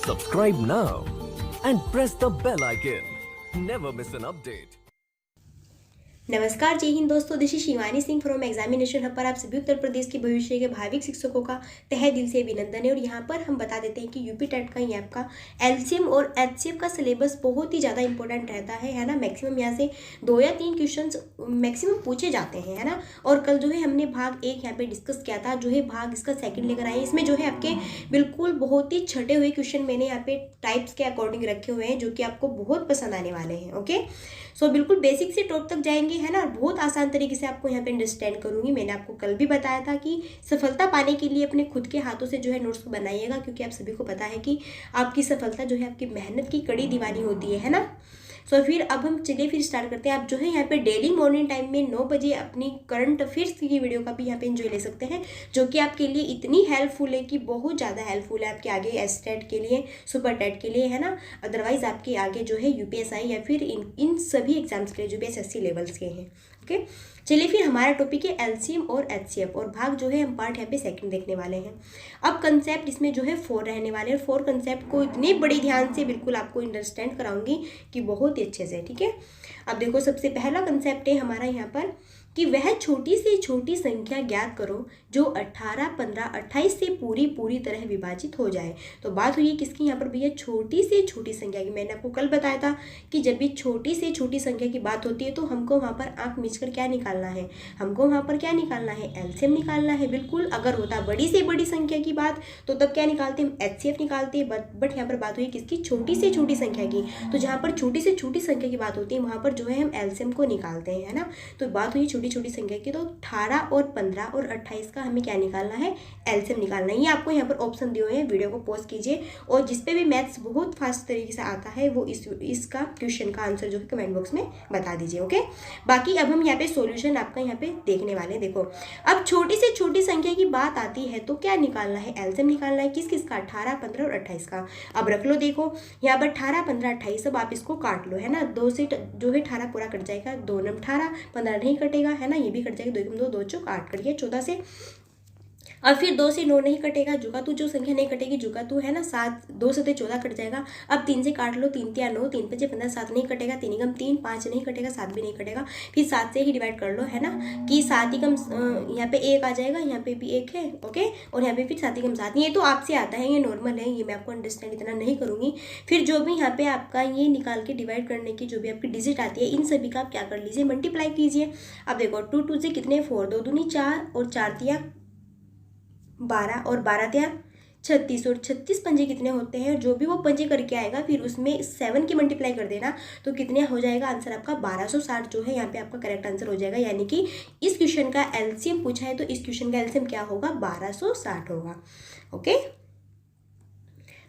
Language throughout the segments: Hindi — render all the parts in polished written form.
Subscribe now and press the bell icon. Never miss an update. नमस्कार, जय हिंद दोस्तों। This is Shivani Singh from examination hub पर आप सभी उत्तर प्रदेश के भविष्य के भाविक शिक्षकों का तहे दिल से अभिनंदन है। और यहाँ पर हम बता देते हैं कि यूपी टेट का ही आपका एलसीएम और एचसीएफ का सिलेबस बहुत ही ज़्यादा इंपॉर्टेंट रहता है ना। मैक्सिमम यहाँ से 2 या 3 क्वेश्चंस मैक्सिमम पूछे जाते हैं, है ना। और कल जो है हमने भाग 1 यहाँ पे डिस्कस किया था, जो है भाग इसका सेकंड लेकर आए। इसमें जो है आपके बिल्कुल बहुत ही छटे हुए क्वेश्चन मैंने यहाँ पे टाइप्स के अकॉर्डिंग रखे हुए हैं, जो कि आपको बहुत पसंद आने वाले हैं। ओके, सो बिल्कुल बेसिक से टॉप तक जाएंगे, है ना। बहुत आसान तरीके से आपको यहाँ पे अंडरस्टैंड करूंगी। मैंने आपको कल भी बताया था कि सफलता पाने के लिए अपने खुद के हाथों से जो है नोट्स को बनाइएगा, क्योंकि आप सभी को पता है कि आपकी सफलता जो है आपकी मेहनत की कड़ी दीवानी होती है ना। सो फिर अब हम चलिए फिर स्टार्ट करते हैं। आप जो है यहाँ पे डेली मॉर्निंग टाइम में 9 बजे अपनी करंट अफेयर्स की वीडियो का भी यहाँ पे एंजॉय ले सकते हैं, जो कि आपके लिए इतनी हेल्पफुल है कि बहुत ज़्यादा हेल्पफुल है आपके आगे एस टेट के लिए, सुपर टेट के लिए, है ना। अदरवाइज आपके आगे जो है यूपीएसआई या फिर इन सभी एग्जाम्स के लिए जो बीएसएससी लेवल्स के हैं। ओके, चलिए फिर हमारा टॉपिक है एलसीएम और एचसीएफ, और भाग जो है हम पार्ट यहाँ पे सेकंड देखने वाले हैं। अब कंसेप्ट इसमें जो है 4 रहने वाले हैं। 4 कंसेप्ट को इतने बड़े ध्यान से बिल्कुल आपको अंडरस्टैंड कराऊंगी कि बहुत ही अच्छे से, ठीक है। अब देखो, सबसे पहला कंसेप्ट है हमारा यहाँ पर कि वह छोटी से छोटी संख्या ज्ञात करो जो 18, 15, 28 से पूरी तरह विभाजित हो जाए। तो बात हुई किसकी यहाँ पर भैया? छोटी से छोटी संख्या की। मैंने आपको कल बताया था कि जब भी छोटी से छोटी संख्या की बात होती है तो हमको वहाँ पर आंख मीचकर क्या निकालना है? हमको वहाँ पर क्या निकालना है? एलसीएम निकालना है। बिल्कुल, अगर होता बड़ी से बड़ी संख्या की बात तो तब क्या निकालते हैं? एचसीएफ निकालते हैं। बट यहाँ पर बात हुई किसकी? छोटी से छोटी संख्या की। तो जहाँ पर छोटी से छोटी संख्या की बात होती है वहाँ पर जो है हम एलसीएम को निकालते हैं, है ना। तो बात हुई छोटी छोटी संख्या की, तो 18 और 15 और 28 का हमें क्या निकालना है? एलसीएम निकालना है। ये आपको यहाँ पर ऑप्शन दिए हुए हैं, वीडियो को पॉज कीजिए। और जिस पे भी मैथ्स बहुत फास्ट तरीके से आता है वो इसका क्वेश्चन का आंसर जो है कमेंट बॉक्स में बता दीजिए। ओके, बाकी अब हम यहाँ पे सॉल्यूशन आपका यहाँ पे देखने वाले हैं। देखो, अब छोटी से छोटी संख्या की बात आती है तो क्या निकालना है? एलसीएम निकालना है। किस किस का? 18, 15 और 28 का। अब रख लो, देखो यहाँ पर 18, 15, 28, अब आप इसको काट लो, है ना। 2 से जो है 18 पूरा कट जाएगा, 2 नम 18, 15 नहीं कटेगा, है ना। ये भी कट जाएगा, 2 2 चौक 8 कट गया 14 से। और फिर 2 से 9 नहीं कटेगा, जुगा तू जो संख्या नहीं कटेगी, जुगा तू, है ना। 7, 2 से 14 कट जाएगा। अब 3 से काट लो, 3 3 9, 3 5 15, 7 नहीं कटेगा, 3 कम 3, 5 नहीं कटेगा, 7 भी नहीं कटेगा। फिर 7 से ही डिवाइड कर लो, है ना, कि 7 ही कम यहाँ पे 1 आ जाएगा, यहाँ पे भी 1 है। ओके, और यहाँ पे फिर 7 ही कम 7। ये तो आपसे आता है, ये नॉर्मल है, ये मैं आपको अंडरस्टैंड इतना नहीं करूँगी। फिर जो भी यहाँ पे आपका ये निकाल के डिवाइड करने की जो भी आपकी डिजिट आती है, इन सभी का आप क्या कर लीजिए? मल्टीप्लाई कीजिए। अब देखो, 2 2 से कितने? 4, 2 दूनी 4 और 4 तिया 12 और 12 तिया 36 और 36 पंजे कितने होते हैं? जो भी वो पंजे करके आएगा फिर उसमें 7 की मल्टीप्लाई कर देना, तो कितने हो जाएगा आंसर आपका? 1260 जो है यहाँ पे आपका करेक्ट आंसर हो जाएगा। यानी कि इस क्वेश्चन का एलसीएम पूछा है तो इस क्वेश्चन का एलसीएम क्या होगा? 1260 होगा। ओके,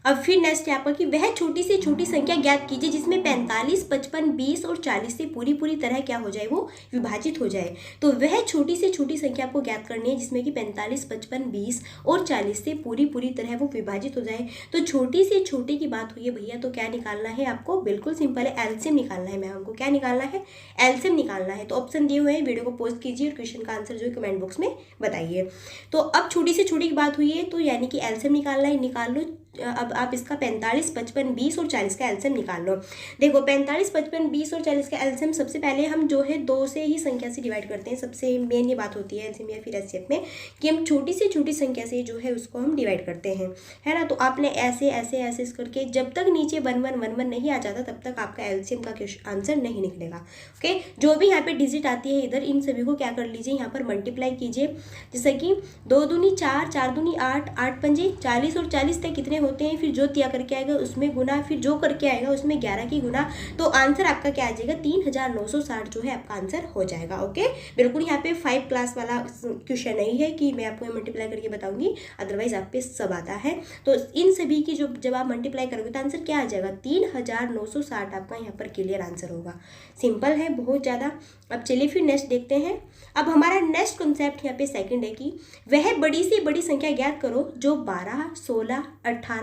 अब फिर नेक्स्ट है आपका कि वह छोटी से छोटी संख्या ज्ञात कीजिए जिसमें 45, 55, 20 और 40 से पूरी तरह क्या हो जाए? वो विभाजित हो जाए। तो वह छोटी से छोटी संख्या आपको ज्ञात करनी है जिसमें कि 45, 55, 20 और 40 से पूरी तरह वो विभाजित हो जाए। तो छोटी से छोटी की बात हुई है भैया, तो क्या निकालना है आपको? बिल्कुल सिंपल है, एलसीएम निकालना है। मैम हमको क्या निकालना है? एलसीएम निकालना है। तो ऑप्शन दिए हुए हैं, वीडियो को पॉज कीजिए और क्वेश्चन का आंसर जो है कमेंट बॉक्स में बताइए। तो अब छोटी से छोटी की बात हुई है तो यानी कि एलसीएम निकालना है, निकाल लो। अब आप इसका 45, 55, 20 और 40 का एलसीएम निकाल लो। देखो, 45, 55, 20 और 40 का एलसीएम सबसे पहले हम जो है 2 से ही संख्या से डिवाइड करते हैं। सबसे मेन ये बात होती है एलसीएम या फिर एचसीएफ में कि हम छोटी से छोटी संख्या से जो है उसको हम डिवाइड करते हैं, है ना। तो आपने ऐसे ऐसे ऐसे करके जब तक नीचे 1 1 1 1 नहीं आ जाता तब तक आपका एलसीएम का आंसर नहीं निकलेगा। ओके, जो भी यहाँ पे डिजिट आती है इधर, इन सभी को क्या कर लीजिए? यहाँ पर मल्टीप्लाई कीजिए। जैसे कि 2 दूनी 4, 4 दूनी 8, 8 पंजे 40 और 40 तक कितने होते हैं? फिर जो तिया करके आएगा उसमें गुना, फिर जो करके आएगा उसमें 11 की गुना, तो आंसर आपका क्या आ जाएगा? 3960 जो है आपका आंसर हो जाएगा। ओके, बिल्कुल यहाँ पे 5 क्लास वाला क्वेश्चन नहीं है कि मैं आपको मल्टीप्लाई करके बताऊंगी, अदरवाइज आप पे सब आता है। तो इन सभी की जब आप मल्टीप्लाई करोगे तो आंसर क्या आ जाएगा? 3960 आपका यहाँ पर क्लियर आंसर होगा। सिंपल है बहुत ज़्यादा। अब चलिए फिर नेक्स्ट देखते हैं। अब हमारा नेक्स्ट कॉन्सेप्ट यहाँ पे सेकंड है कि वह बड़ी से बड़ी संख्या ज्ञात करो जो 12, 16, 18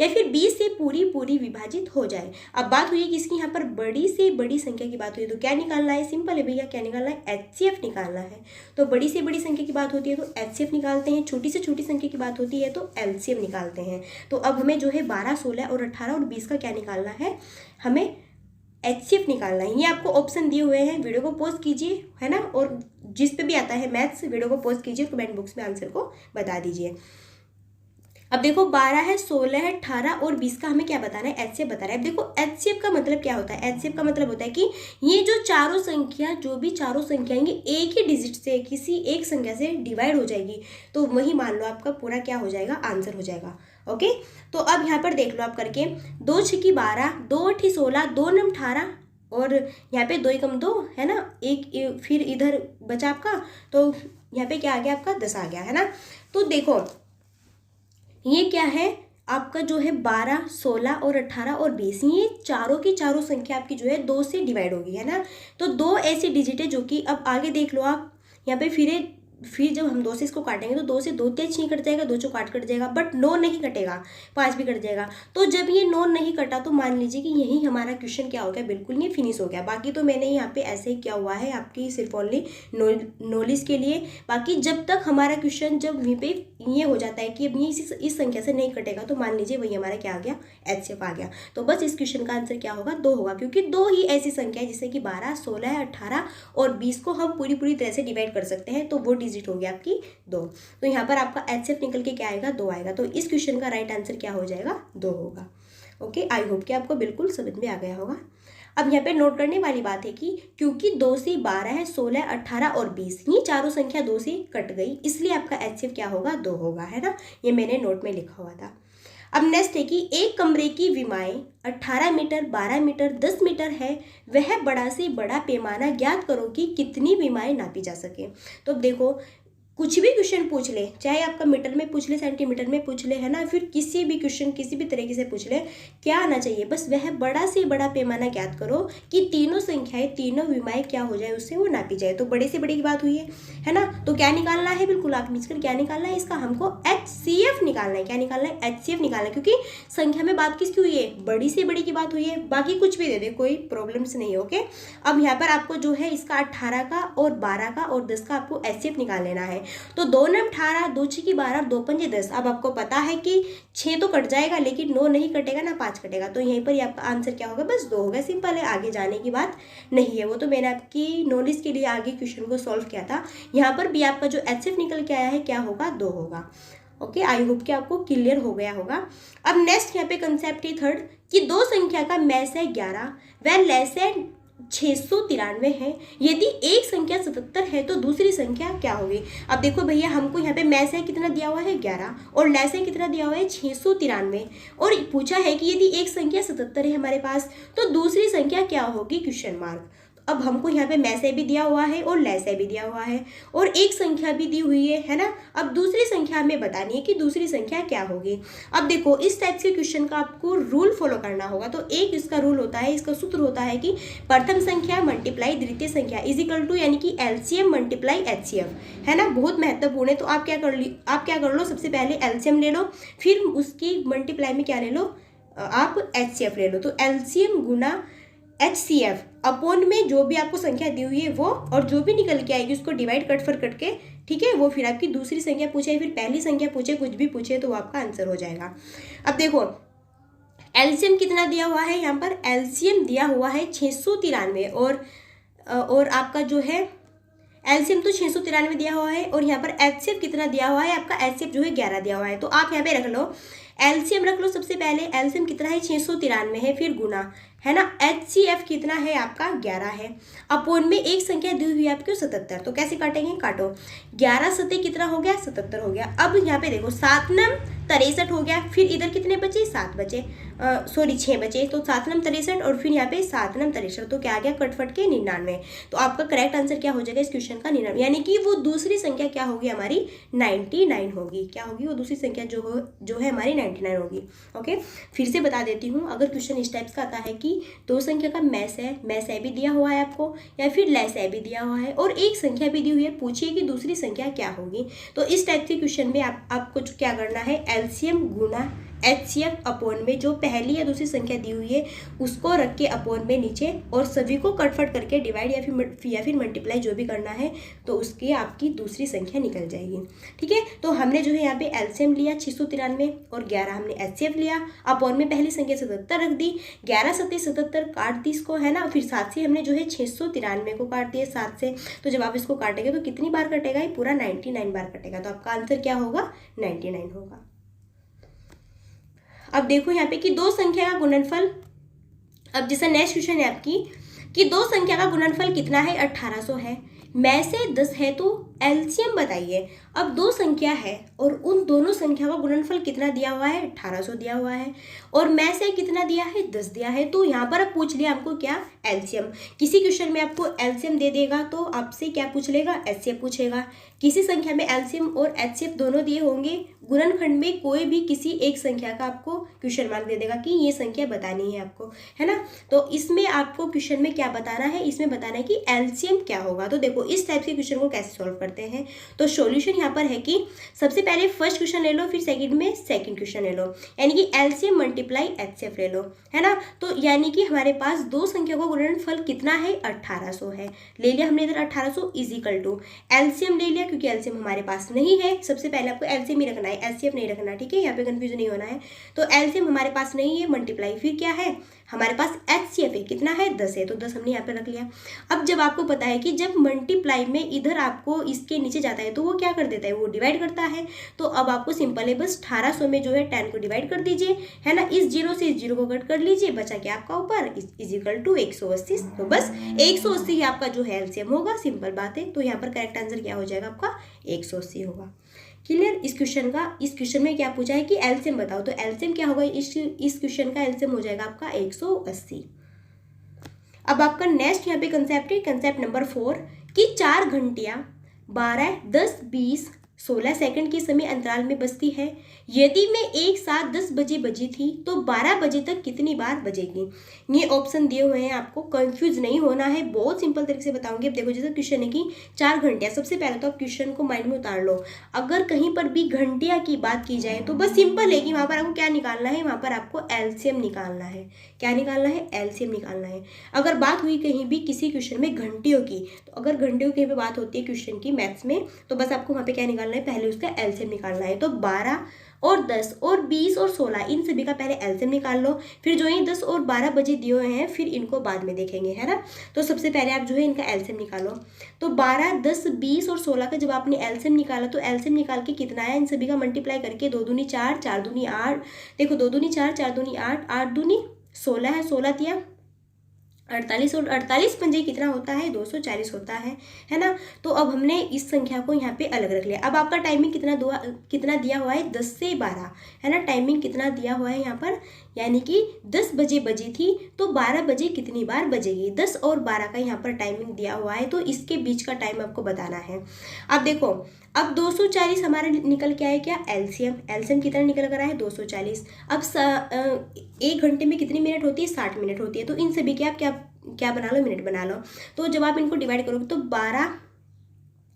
या फिर 20 से पूरी पूरी विभाजित हो जाए। अब बात हुई है किसकी, यहाँ पर बड़ी से बड़ी संख्या की बात हुई है, तो क्या निकालना है, सिंपल है भैया, क्या निकालना है, HCF निकालना है। तो बड़ी से बड़ी संख्या की बात होती है तो HCF निकालते हैं, छोटी से छोटी संख्या की बात होती है तो LCM निकालते हैं। तो अब हमें जो है 12, 16 और 18 और 20 का क्या निकालना है, हमें HCF निकालना है। ये आपको ऑप्शन दिए हुए हैं, वीडियो को पॉज कीजिए, है ना, और जिस पे भी आता है मैथ्स वीडियो को पॉज कीजिए, कमेंट बॉक्स में आंसर को बता दीजिए। अब देखो 12 है, 16 है, 18 और 20 का हमें क्या बताना है, HCF बताना है। अब देखो HCF का मतलब क्या होता है, HCF का मतलब होता है कि ये जो चारों संख्या, जो भी चारों संख्या आएंगी एक ही डिजिट से, किसी एक संख्या से डिवाइड हो जाएगी, तो वही मान लो आपका पूरा क्या हो जाएगा, आंसर हो जाएगा। ओके, तो अब यहाँ पर देख लो आप करके, 2 6 12, 2 8 16, 2 9 18 और यहाँ पे 2 कम 2 है ना, एक फिर इधर बचा आपका, तो यहाँ पे क्या आ गया आपका 10 आ गया, है ना। तो देखो ये क्या है आपका जो है 12, 16 और 18 और 20, ये चारों की चारों संख्या आपकी जो है 2 से डिवाइड होगी, है ना। तो 2 ऐसी डिजिट है जो कि अब आगे देख लो आप, यहाँ पे फिर जब हम 2 से इसको काटेंगे तो 2 से 2 तेज 6 कट जाएगा, 2 चौक 8 कट जाएगा, बट 9 नहीं कटेगा, 5 भी कट जाएगा। तो जब ये 9 नहीं कटा तो मान लीजिए कि यही हमारा क्वेश्चन क्या हो गया, बिल्कुल ये फिनिश हो गया। बाकी तो मैंने यहाँ पे ऐसे ही किया हुआ है आपकी सिर्फ ओनली नॉलेज के लिए। बाकी जब तक हमारा क्वेश्चन जब वहीं पे ये हो जाता है कि अब ये इस संख्या से नहीं कटेगा तो मान लीजिए वही हमारा क्या आ गया, HCF आ गया। तो बस इस क्वेश्चन का आंसर क्या होगा, 2 होगा, क्योंकि 2 ही ऐसी संख्या है जिससे कि 12, 16, 18 और 20 को हम पूरी तरह से डिवाइड कर सकते हैं, तो वो डिजिट हो गया आपकी 2। तो यहाँ पर आपका HCF निकल के क्या आएगा, 2 आएगा। तो इस क्वेश्चन का राइट आंसर क्या हो जाएगा, 2 होगा। ओके, आई होप कि आपको बिल्कुल समझ में आ गया होगा। अब यहाँ पे नोट करने वाली बात है कि क्योंकि 2 से 12 है, 16, 18 और 20, ये चारों संख्या 2 से कट गई, इसलिए आपका HCF क्या होगा, 2 होगा, है ना। ये मैंने नोट में लिखा हुआ था। अब नेक्स्ट है कि एक कमरे की विमाएं 18 मीटर, 12 मीटर, 10 मीटर है, वह बड़ा से बड़ा पैमाना ज्ञात करो कि कितनी विमाएं नापी जा सके। तो देखो कुछ भी क्वेश्चन पूछ ले, चाहे आपका मीटर में पूछ ले, सेंटीमीटर में पूछ ले, है ना, फिर किसी भी क्वेश्चन किसी भी तरीके से पूछ ले, क्या आना चाहिए, बस वह बड़ा से बड़ा पैमाना ज्ञात करो कि तीनों संख्याएं, तीनों विमाएं क्या हो जाए, उससे वो नापी जाए। तो बड़े से बड़ी की बात हुई है ना। तो क्या निकालना है, बिल्कुल आप मिलकर क्या निकालना है, इसका हमको HCF निकालना है। क्या निकालना है, HCF निकालना है, क्योंकि संख्या में बात किसकी हुई है, बड़ी से बड़ी की बात हुई है। बाकी कुछ भी दे दे, कोई प्रॉब्लम्स नहीं है। ओके, अब यहाँ पर आपको जो है इसका 18 का और 12 का और 10 का आपको HCF निकाल लेना है। तो 2 9 18, 2 6 12, 2 5 10। अब आपको पता है कि 6 तो कट जाएगा, लेकिन 9 नहीं कटेगा ना 5 कटेगा, तो यहीं पर ही आपका आंसर क्या होगा, बस 2 होगा। सिंपल है, आगे जाने की बात नहीं है। वो तो मैंने आपकी नॉलेज के लिए आगे क्वेश्चन को सॉल्व किया था। यहाँ पर भी आपका जो HCF निकल के आया है क्या होगा, 2 होगा। ओके, आई होप कि आपको क्लियर हो गया होगा। अब नेक्स्ट यहाँ पे कंसेप्ट है थर्ड कि दो संख्या का मैस है 11 व लेस है 693 है, यदि एक संख्या 77 है तो दूसरी संख्या क्या होगी। अब देखो भैया, हमको यहाँ पे मैस है कितना दिया हुआ है 11 और लेस है कितना दिया हुआ है 693, और पूछा है कि यदि एक संख्या 77 है हमारे पास तो दूसरी संख्या क्या होगी, क्वेश्चन मार्क। अब हमको यहाँ पे मैसे भी दिया हुआ है और लेसे भी दिया हुआ है और एक संख्या भी दी हुई है ना। अब दूसरी संख्या हमें बतानी है कि दूसरी संख्या क्या होगी। अब देखो इस टाइप के क्वेश्चन का आपको रूल फॉलो करना होगा। तो एक इसका रूल होता है, इसका सूत्र होता है कि प्रथम संख्या मल्टीप्लाई द्वितीय संख्या इज इक्वल टू यानी कि LCM मल्टीप्लाई HCF, है ना, बहुत महत्वपूर्ण है। तो आप क्या कर लो, सबसे पहले LCM ले लो, फिर उसकी मल्टीप्लाई में क्या ले लो, आप HCF ले लो। तो LCM गुना HCF अपॉन में जो भी आपको संख्या दी हुई है वो, और जो भी निकल के आएगी उसको डिवाइड कट फर करके, ठीक है, वो फिर आपकी दूसरी संख्या पूछे, फिर पहली संख्या पूछे, कुछ भी पूछे तो वो आपका आंसर हो जाएगा। अब देखो LCM कितना दिया हुआ है, यहाँ पर LCM दिया हुआ है 693 और आपका जो है LCM तो 693 दिया हुआ है और यहाँ पर HCF कितना दिया हुआ है, आपका HCF जो है 11 दिया हुआ है। तो आप यहाँ पे रख लो, LCM रख लो, सबसे पहले LCM कितना है 693 है, फिर गुना, है ना, HCF कितना है आपका 11 है, अपोन में एक संख्या दी हुई है आपकी 77। तो कैसे काटेंगे, काटो, 11 सते कितना हो गया, 77 हो गया। अब यहाँ पे देखो 7 नम 63 हो गया, फिर इधर कितने बचे, 7 बचे, 6 बचे, तो 7 नम 63 और फिर यहाँ पे 7 नम 63, तो क्या आ गया, कटफट के 99। तो आपका करेक्ट आंसर क्या हो जाएगा इस क्वेश्चन का, 99, यानी कि वो दूसरी संख्या क्या होगी हमारी 99 होगी। क्या होगी वो दूसरी संख्या जो है हमारी 99 होगी। ओके, फिर से बता देती हूँ, अगर क्वेश्चन इस टाइप्स का आता है कि दो संख्या का मैस है भी दिया हुआ है आपको, या फिर लेस है भी दिया हुआ है और एक संख्या भी दी हुई है, पूछिए कि दूसरी संख्या क्या होगी। तो इस टाइप के क्वेश्चन में आपको क्या करना है, LCM गुना HCF अपॉन में जो पहली या दूसरी संख्या दी हुई है उसको रख के अपॉन में नीचे, और सभी को कटफट करके डिवाइड या फिर मल्टीप्लाई जो भी करना है, तो उसकी आपकी दूसरी संख्या निकल जाएगी। ठीक है, तो हमने जो है यहाँ पे एलसीएम लिया 693 और 11 हमने HCF लिया, अपॉन में पहली संख्या 77 रख दी, 11 सत्ते 77 काट दी इसको, है ना, फिर 7 से हमने जो है 693 को काट दिया 7 से। तो जब आप इसको काटेंगे तो कितनी बार कटेगा, ये पूरा 99 बार कटेगा, तो आपका आंसर क्या होगा, 99 होगा। अब देखो यहाँ पे कि दो संख्या का गुणनफल, अब जैसा नेक्स्ट क्वेश्चन है आपकी कि दो संख्या का गुणनफल कितना है, 1800 है, में से 10 है, तो एलसीएम बताइए। अब दो संख्या है और उन दोनों संख्या का गुणनफल कितना दिया हुआ है, 1800 दिया हुआ है, और में से कितना दिया है, 10 दिया है। तो यहाँ पर अब पूछ लिया हमको क्या, एलसीएम। किसी क्वेश्चन में आपको एलसीएम दे देगा तो आपसे क्या पूछ लेगा, एचसीएफ पूछेगा। किसी संख्या में एलसीएम और एचसीएफ दोनों दिए होंगे, गुणनखंड में कोई भी किसी एक संख्या का आपको क्वेश्चन मार्क दे देगा कि ये संख्या बतानी है आपको, है ना। तो इसमें आपको क्वेश्चन में क्या बताना है, इसमें बताना है कि एलसीएम क्या होगा। तो देखो इस टाइप के क्वेश्चन को कैसे सॉल्व करते हैं। तो सॉल्यूशन यहाँ पर है कि सबसे पहले फर्स्ट क्वेश्चन ले लो, फिर सेकंड में सेकंड क्वेश्चन ले लो, यानी कि एलसीएम मल्टीप्लाई एचसीएफ ले लो, है ना। तो यानी कि हमारे पास दो संख्या का गुणनफल कितना है, 1800 है, ले लिया हमने इधर 1800 इज इक्वल टू एलसीएम ले लिया, क्योंकि एलसीएम हमारे पास नहीं है। सबसे पहले आपको एलसीएम ही रखना है, एचसीएफ नहीं रखना, ठीक है, यहाँ पे कंफ्यूजन नहीं होना है। तो एलसीएम हमारे पास नहीं है, मल्टीप्लाई फिर क्या है हमारे पास, एचसीएफ है, कितना है, 10 है, तो 10 हमने यहाँ पे रख लिया। अब जब आपको पता है कि जब मल्टीप्लाई में इधर आपको इसके नीचे जाता है तो वो क्या कर देता है, वो डिवाइड करता है। तो अब आपको सिंपल है, बस 1800 में जो है 10 को डिवाइड कर दीजिए, है ना, इस जीरो से इस जीरो को कट कर लीजिए, बचा क्या आपका ऊपर, इज इक्वल टू 180। तो बस 180 ही आपका जो है एलसीएम होगा, सिंपल बात है। तो यहाँ पर करेक्ट आंसर क्या हो जाएगा आपका, 180 होगा। क्लियर। इस क्वेश्चन में क्या पूछा है कि एलसीएम बताओ, तो एलसीएम क्या होगा, इस क्वेश्चन का एलसीएम हो जाएगा आपका 180। अब आपका नेक्स्ट यहाँ पे कंसेप्ट है, कंसेप्ट नंबर 4 कि 4 घंटियाँ 12, 10, 20, 16 सेकंड के समय अंतराल में बजती है। यदि मैं एक साथ 10 बजे बजी थी तो 12 बजे तक कितनी बार बजेगी। ये ऑप्शन दिए हुए हैं, आपको कंफ्यूज नहीं होना है, बहुत सिंपल तरीके से बताऊंगी। अब देखो जैसे क्वेश्चन है कि 4 घंटियाँ, सबसे पहले तो आप क्वेश्चन को माइंड में उतार लो। अगर कहीं पर भी घंटिया की बात की जाए तो बस सिंपल है कि वहाँ पर आपको क्या निकालना है, वहाँ पर आपको एलसीएम निकालना है। क्या निकालना है, एलसीएम निकालना है। अगर बात हुई कहीं भी किसी क्वेश्चन में घंटियों की, तो अगर घंटियों की बात होती है क्वेश्चन की मैथ्स में, तो बस आपको वहाँ पे क्या निकालना है, पहले उसका एलसीएम निकालना है। तो 12 और 10 और 20 और 16 इन सभी का पहले एलसीएम निकाल लो, फिर जो ये 10 और 12 बजे दिए हुए हैं फिर इनको बाद में देखेंगे, है ना। तो सबसे पहले आप जो है इनका एलसीएम निकालो। तो 12, 10, 20 और 16 का जब आपने एलसीएम निकाला तो एलसीएम निकाल के कितना आया, इन सभी का मल्टीप्लाई करके 2 दूनी 4, 4 दूनी 8, देखो 2 दूनी 4, 4 दूनी 8, 8 दूनी 16 है, 16 दिया 48 और 48 पंजे कितना होता है, 240 होता है ना। तो अब हमने इस संख्या को यहाँ पे अलग रख लिया। अब आपका टाइमिंग कितना दिया हुआ है, 10 से 12, है ना। टाइमिंग कितना दिया हुआ है यहाँ पर, यानी कि 10 बजे बजी थी तो 12 बजे कितनी बार बजेगी। 10 और 12 का यहाँ पर टाइमिंग दिया हुआ है, तो इसके बीच का टाइम आपको बताना है। अब देखो अब 240 हमारा निकल के आया क्या, एलसीएम कितना निकल कर आया है, 240। अब 1 घंटे में कितनी मिनट होती है, 60 मिनट होती है। तो इन सभी के आप क्या बना लो, मिनट बना लो। तो जब आप इनको डिवाइड करोगे तो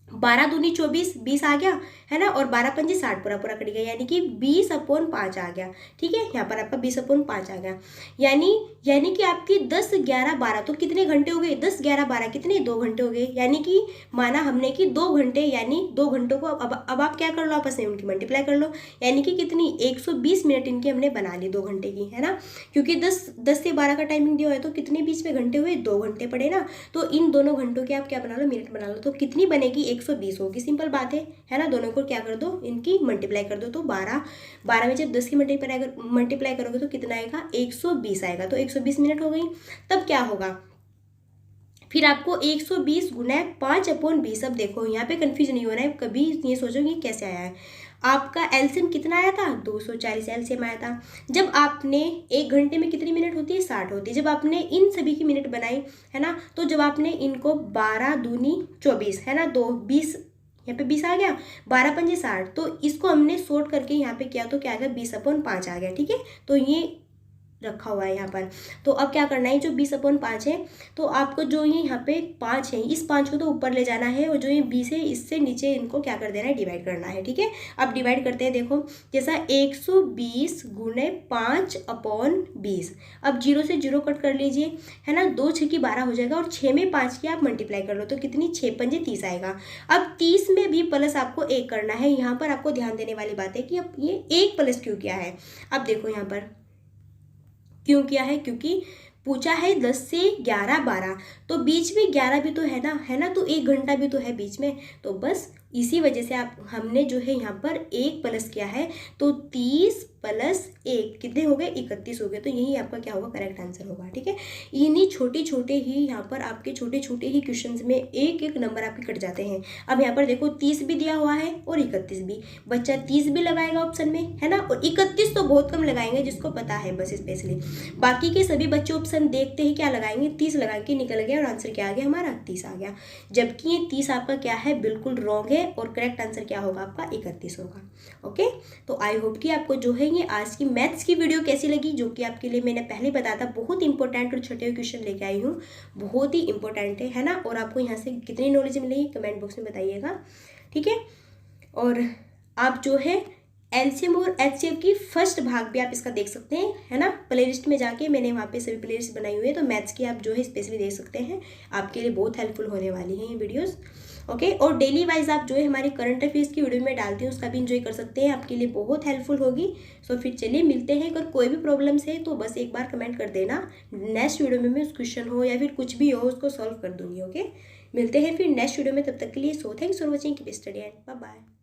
12 दूनी 24, 20 आ गया, है ना, और 12 पंजे 60 पूरा कट गया, यानी कि 20/5 आ गया। ठीक है, यहाँ पर आपका 20/5 आ गया, यानी कि आपकी 10, 11, 12 तो कितने घंटे हो गए, 10, 11, 12 कितने, 2 घंटे हो गए। यानी कि माना हमने कि 2 घंटे, यानी 2 घंटों को अब आप क्या कर लो, आपस में उनकी मल्टीप्लाई कर लो, यानी कि कितनी 120 मिनट इनकी हमने बना ली 2 घंटे की, है ना। क्योंकि 10 से 12 का टाइमिंग दिया हुआ है, तो कितने बीच में घंटे हुए, 2 घंटे पड़े ना। तो इन दोनों घंटों के आप क्या बना लो, मिनट बना लो। तो कितनी बनेगी, 120 होगी, सिंपल बात है ना। दोनों को क्या कर दो, इनकी मल्टीप्लाई कर दो। तो 12 में जब 10 की मल्टीप्लाई करोगे तो कितना आएगा, 120 आएगा। तो 120 मिनट हो गई। तब क्या होगा, फिर आपको 120 गुना 5/20। अब देखो यहाँ पे कंफ्यूज नहीं होना है, कभी ये सोचोगे कैसे आया है। आपका एलसीएम कितना आया था, 240 एलसीएम आया था। जब आपने 1 घंटे में कितनी मिनट होती है, 60 होती है। जब आपने इन सभी की मिनट बनाई, है ना, तो जब आपने इनको 12 दूनी 24, है ना, 20 यहाँ पे 20 आ गया, 12 पंजे 60, तो इसको हमने शॉर्ट करके यहाँ पे किया तो क्या आ गया, 20/5 आ गया। ठीक है, तो ये रखा हुआ है यहाँ पर। तो अब क्या करना है, जो 20/5 है तो आपको जो ये यहाँ पे 5 है, इस 5 को तो ऊपर ले जाना है और जो ये 20 है इससे नीचे इनको क्या कर देना है, डिवाइड करना है। ठीक है, अब डिवाइड करते हैं। देखो जैसा 120 गुणे 5/20। अब 0 से 0 कट कर लीजिए, है ना, 2 6 की 12 हो जाएगा और 6 में 5 की आप मल्टीप्लाई कर लो तो कितनी, 6 पंजे 30 आएगा। अब 30 में भी प्लस आपको 1 करना है। यहाँ पर आपको ध्यान देने वाली बात है कि अब ये 1 प्लस क्यों किया है। अब देखो यहाँ पर क्यों किया है, क्योंकि पूछा है 10 से 11 12, तो बीच में 11 भी तो है ना, तो 1 घंटा भी तो है बीच में, तो बस इसी वजह से हमने जो है यहाँ पर 1 प्लस किया है। तो 30 प्लस 1 कितने हो गए, 31 हो गए। तो यही आपका क्या होगा, करेक्ट आंसर होगा। ठीक है, इन्हीं छोटे छोटे ही यहाँ पर आपके छोटे छोटे ही क्वेश्चंस में एक एक नंबर आपके कट जाते हैं। अब यहाँ पर देखो 30 भी दिया हुआ है और 31 भी, बच्चा 30 भी लगाएगा ऑप्शन में, है ना, और 31 तो बहुत कम लगाएंगे जिसको पता है बस स्पेशली। बाकी के सभी बच्चे ऑप्शन देखते ही क्या लगाएंगे, 30 लगा के निकल गया और आंसर क्या आ गया हमारा, 30 आ गया। जबकि ये 30 आपका क्या है, बिल्कुल रॉन्ग है और करेक्ट आंसर क्या होगा आपका, 31 होगा। ओके, तो आई होप कि आपको जो है ये आज की मैथ्स की वीडियो कैसी लगी, जो कि आपके लिए मैंने पहले बताया था बहुत इंपॉर्टेंट और छोटे हुए क्वेश्चन लेके आई हूँ, बहुत ही इंपॉर्टेंट है ना। और आपको यहाँ से कितनी नॉलेज मिलेगी कमेंट बॉक्स में बताइएगा। ठीक है, और आप जो है एलसीएम और एचसीएफ की फर्स्ट भाग भी आप इसका देख सकते हैं, है ना, प्ले लिस्ट में जाके मैंने वहाँ पे सभी प्ले लिस्ट बनाई हुई है, तो मैथ्स की आप जो है स्पेशली देख सकते हैं, आपके लिए बहुत हेल्पफुल होने वाली है ये वीडियोस। ओके, और डेली वाइज आप जो है हमारी करंट अफेयर्स की वीडियो में डालती हूँ, उसका भी इंजॉय कर सकते हैं, आपके लिए बहुत हेल्पफुल होगी। सो फिर चलिए मिलते हैं। अगर कोई भी प्रॉब्लम्स है तो बस एक बार कमेंट कर देना, नेक्स्ट वीडियो में मैं उस क्वेश्चन हो या फिर कुछ भी हो उसको सॉल्व कर दूंगी। ओके, मिलते हैं फिर नेक्स्ट वीडियो में, तब तक के लिए so thanks for watching, keep study and bye bye.